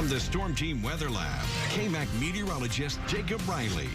From the Storm Team Weather Lab, KMAC meteorologist Jacob Riley.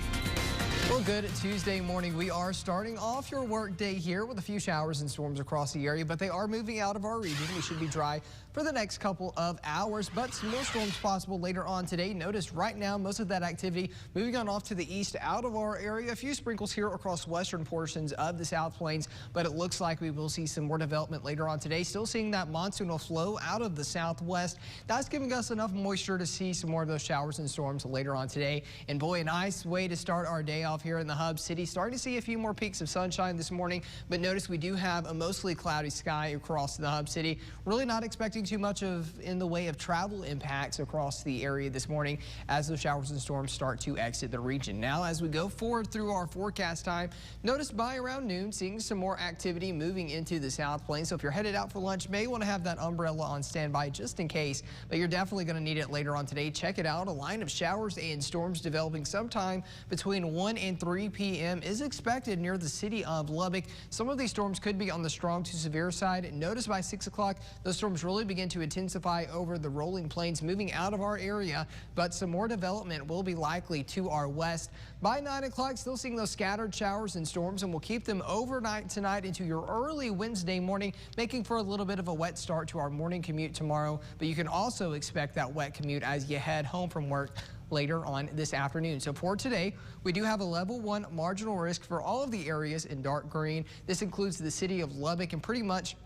Well, good Tuesday morning. We are starting off your work day here with a few showers and storms across the area, but they are moving out of our region. We should be dry for the next couple of hours, but some more storms possible later on today. Notice right now most of that activity moving on off to the east out of our area. A few sprinkles here across western portions of the South Plains, but it looks like we will see some more development later on today. Still seeing that monsoonal flow out of the southwest. That's giving us enough moisture to see some more of those showers and storms later on today. And boy, a nice way to start our day off here in the Hub City. Starting to see a few more peaks of sunshine this morning, but notice we do have a mostly cloudy sky across the Hub City. Really not expecting too much in the way of travel impacts across the area this morning as those showers and storms start to exit the region. Now, as we go forward through our forecast time, notice by around noon, seeing some more activity moving into the South Plains. So if you're headed out for lunch, may want to have that umbrella on standby just in case, but you're definitely going to need it later on today. Check it out. A line of showers and storms developing sometime between 1 and 3 p.m. is expected near the city of Lubbock. Some of these storms could be on the strong to severe side. Notice by 6 o'clock, those storms really begin to intensify over the rolling plains, moving out of our area, but some more development will be likely to our west. By 9 o'clock, still seeing those scattered showers and storms, and we'll keep them overnight tonight into your early Wednesday morning, making for a little bit of a wet start to our morning commute tomorrow. But you can also expect that wet commute as you head home from work later on this afternoon. So for today, we do have a level 1 marginal risk for all of the areas in dark green. This includes the city of Lubbock and pretty much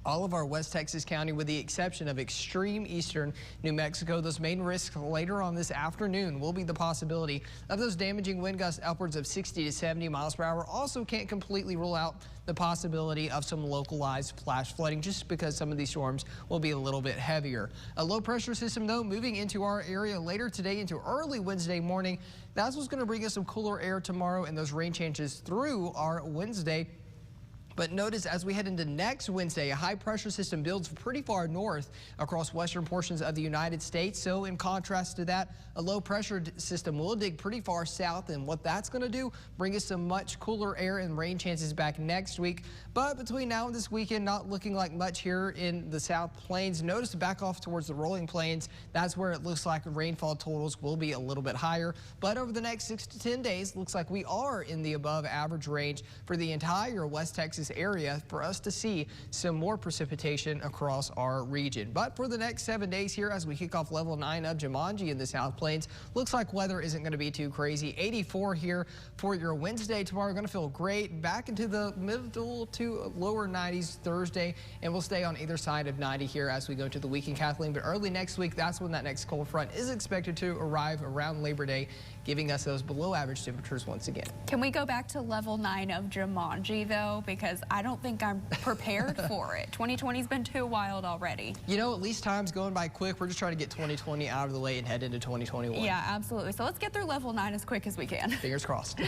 all of our West Texas County with the exception of extreme eastern New Mexico. Those main risks later on this afternoon will be the possibility of those damaging wind gusts upwards of 60 to 70 miles per hour. Also can't completely rule out the possibility of some localized flash flooding just because some of these storms will be a little bit heavier. A low pressure system though moving into our area later today into early Wednesday morning. That's what's going to bring us some cooler air tomorrow and those rain changes through our Wednesday. But notice as we head into next Wednesday, a high pressure system builds pretty far north across western portions of the United States. So in contrast to that, a low pressure system will dig pretty far south. And what that's going to do, bring us some much cooler air and rain chances back next week. But between now and this weekend, not looking like much here in the South Plains. Notice back off towards the rolling plains. That's where it looks like rainfall totals will be a little bit higher. But over the next 6 to 10 days, looks like we are in the above average range for the entire West Texas area for us to see some more precipitation across our region. But for the next 7 days here as we kick off level 9 of Jumanji in the South Plains, looks like weather isn't going to be too crazy. 84 here for your Wednesday. Tomorrow going to feel great. Back into the middle to lower 90s Thursday, and we'll stay on either side of 90 here as we go to the weekend, Kathleen. But early next week, that's when that next cold front is expected to arrive around Labor Day, giving us those below average temperatures once again. Can we go back to level 9 of Jumanji though? Because I don't think I'm prepared for it. 2020's been too wild already. You know, at least time's going by quick. We're just trying to get 2020 out of the way and head into 2021. Yeah, absolutely. So let's get through level 9 as quick as we can. Fingers crossed.